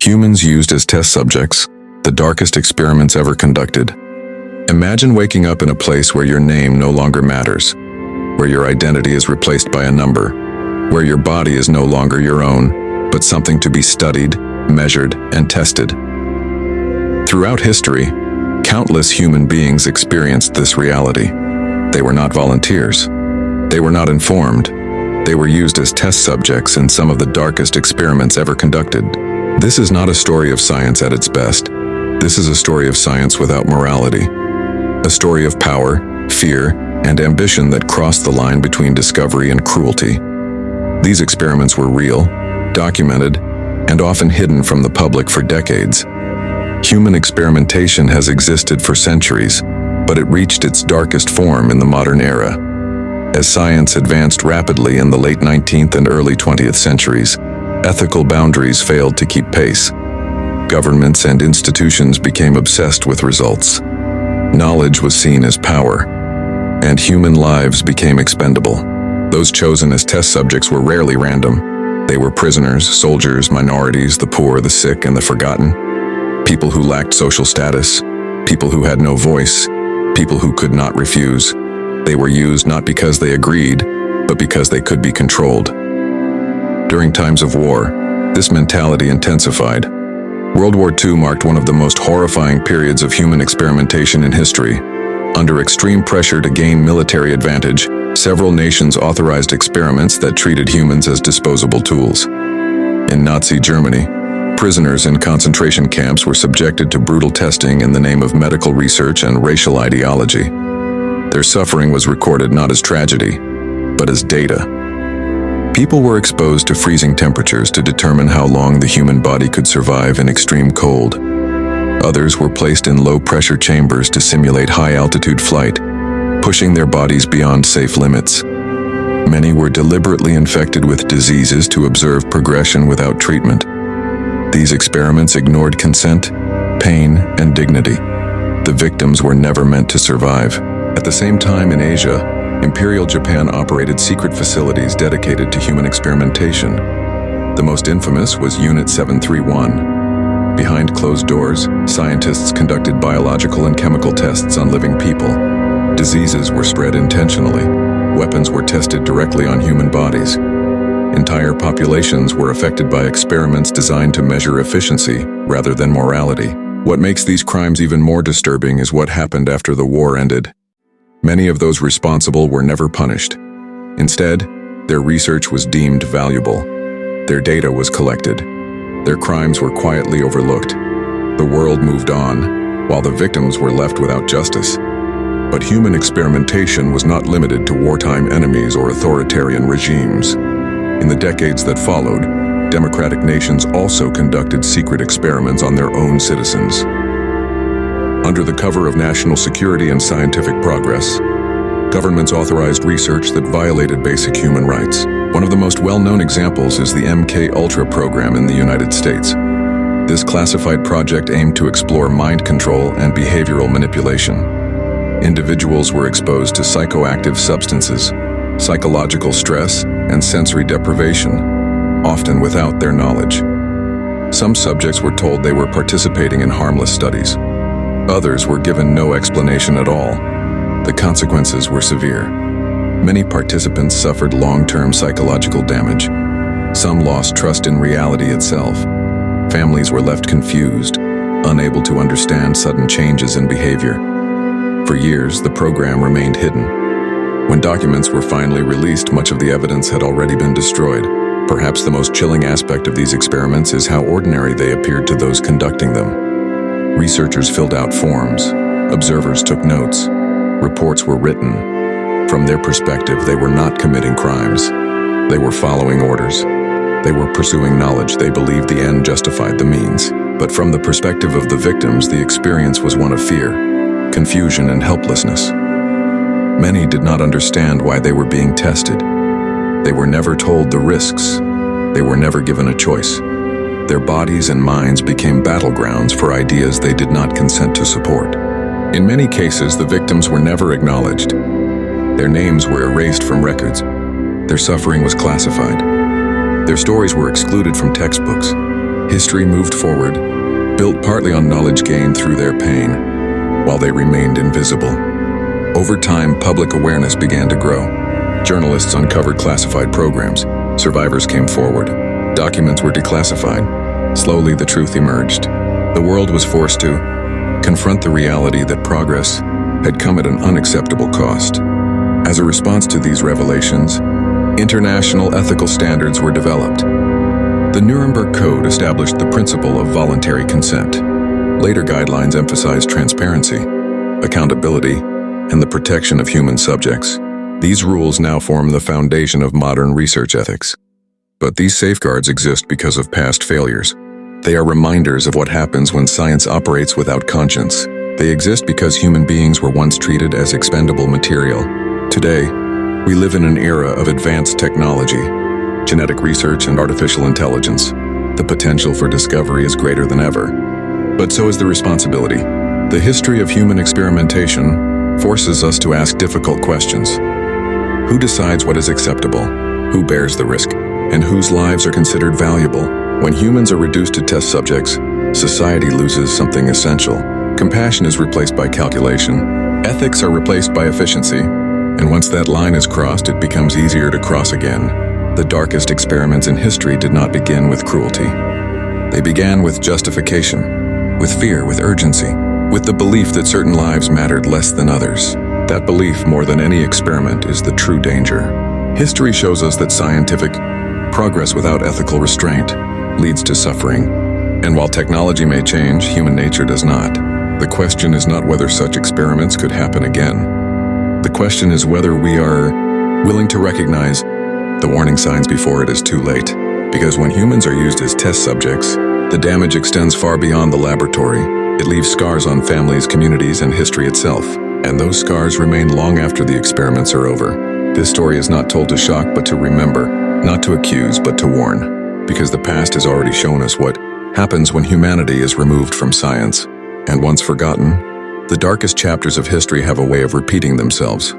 Humans used as test subjects, the darkest experiments ever conducted. Imagine waking up in a place where your name no longer matters, where your identity is replaced by a number, where your body is no longer your own, but something to be studied, measured, and tested. Throughout history, countless human beings experienced this reality. They were not volunteers. They were not informed. They were used as test subjects in some of the darkest experiments ever conducted. This is not a story of science at its best. This is a story of science without morality. A story of power, fear, and ambition that crossed the line between discovery and cruelty. These experiments were real, documented, and often hidden from the public for decades. Human experimentation has existed for centuries, but it reached its darkest form in the modern era. As science advanced rapidly in the late 19th and early 20th centuries, ethical boundaries failed to keep pace. Governments and institutions became obsessed with results. Knowledge was seen as power, and human lives became expendable. Those chosen as test subjects were rarely random. They were prisoners, soldiers, minorities, the poor, the sick, and the forgotten. People who lacked social status, people who had no voice, people who could not refuse. They were used not because they agreed, but because they could be controlled. During times of war, this mentality intensified. World War II marked one of the most horrifying periods of human experimentation in history. Under extreme pressure to gain military advantage, several nations authorized experiments that treated humans as disposable tools. In Nazi Germany, prisoners in concentration camps were subjected to brutal testing in the name of medical research and racial ideology. Their suffering was recorded not as tragedy, but as data. People were exposed to freezing temperatures to determine how long the human body could survive in extreme cold. Others were placed in low-pressure chambers to simulate high-altitude flight, pushing their bodies beyond safe limits. Many were deliberately infected with diseases to observe progression without treatment. These experiments ignored consent, pain, and dignity. The victims were never meant to survive. At the same time in Asia, Imperial Japan operated secret facilities dedicated to human experimentation. The most infamous was Unit 731. Behind closed doors, scientists conducted biological and chemical tests on living people. Diseases were spread intentionally. Weapons were tested directly on human bodies. Entire populations were affected by experiments designed to measure efficiency rather than morality. What makes these crimes even more disturbing is what happened after the war ended. Many of those responsible were never punished. Instead, their research was deemed valuable. Their data was collected. Their crimes were quietly overlooked. The world moved on, while the victims were left without justice. But human experimentation was not limited to wartime enemies or authoritarian regimes. In the decades that followed, democratic nations also conducted secret experiments on their own citizens. Under the cover of national security and scientific progress, governments authorized research that violated basic human rights. One of the most well-known examples is the MK-Ultra program in the United States. This classified project aimed to explore mind control and behavioral manipulation. Individuals were exposed to psychoactive substances, psychological stress, and sensory deprivation, often without their knowledge. Some subjects were told they were participating in harmless studies. Others were given no explanation at all. The consequences were severe. Many participants suffered long-term psychological damage. Some lost trust in reality itself. Families were left confused, unable to understand sudden changes in behavior. For years, the program remained hidden. When documents were finally released, much of the evidence had already been destroyed. Perhaps the most chilling aspect of these experiments is how ordinary they appeared to those conducting them. Researchers filled out forms. Observers took notes. Reports were written. From their perspective, they were not committing crimes. They were following orders. They were pursuing knowledge they believed the end justified the means. But from the perspective of the victims, the experience was one of fear, confusion, and helplessness. Many did not understand why they were being tested. They were never told the risks. They were never given a choice. Their bodies and minds became battlegrounds for ideas they did not consent to support. In many cases, the victims were never acknowledged. Their names were erased from records. Their suffering was classified. Their stories were excluded from textbooks. History moved forward, built partly on knowledge gained through their pain, while they remained invisible. Over time, public awareness began to grow. Journalists uncovered classified programs. Survivors came forward. Documents were declassified. Slowly, the truth emerged. The world was forced to confront the reality that progress had come at an unacceptable cost. As a response to these revelations, international ethical standards were developed. The Nuremberg Code established the principle of voluntary consent. Later guidelines emphasized transparency, accountability, and the protection of human subjects. These rules now form the foundation of modern research ethics. But these safeguards exist because of past failures. They are reminders of what happens when science operates without conscience. They exist because human beings were once treated as expendable material. Today, we live in an era of advanced technology, genetic research, and artificial intelligence. The potential for discovery is greater than ever. But so is the responsibility. The history of human experimentation forces us to ask difficult questions. Who decides what is acceptable? Who bears the risk? And whose lives are considered valuable? When humans are reduced to test subjects, society loses something essential. Compassion is replaced by calculation. Ethics are replaced by efficiency. And once that line is crossed, it becomes easier to cross again. The darkest experiments in history did not begin with cruelty. They began with justification, with fear, with urgency, with the belief that certain lives mattered less than others. That belief, more than any experiment, is the true danger. History shows us that scientific progress without ethical restraint leads to suffering. And while technology may change, human nature does not. The question is not whether such experiments could happen again. The question is whether we are willing to recognize the warning signs before it is too late. Because when humans are used as test subjects, the damage extends far beyond the laboratory. It leaves scars on families, communities, and history itself. And those scars remain long after the experiments are over. This story is not told to shock, but to remember, not to accuse, but to warn. Because the past has already shown us what happens when humanity is removed from science. And once forgotten, the darkest chapters of history have a way of repeating themselves.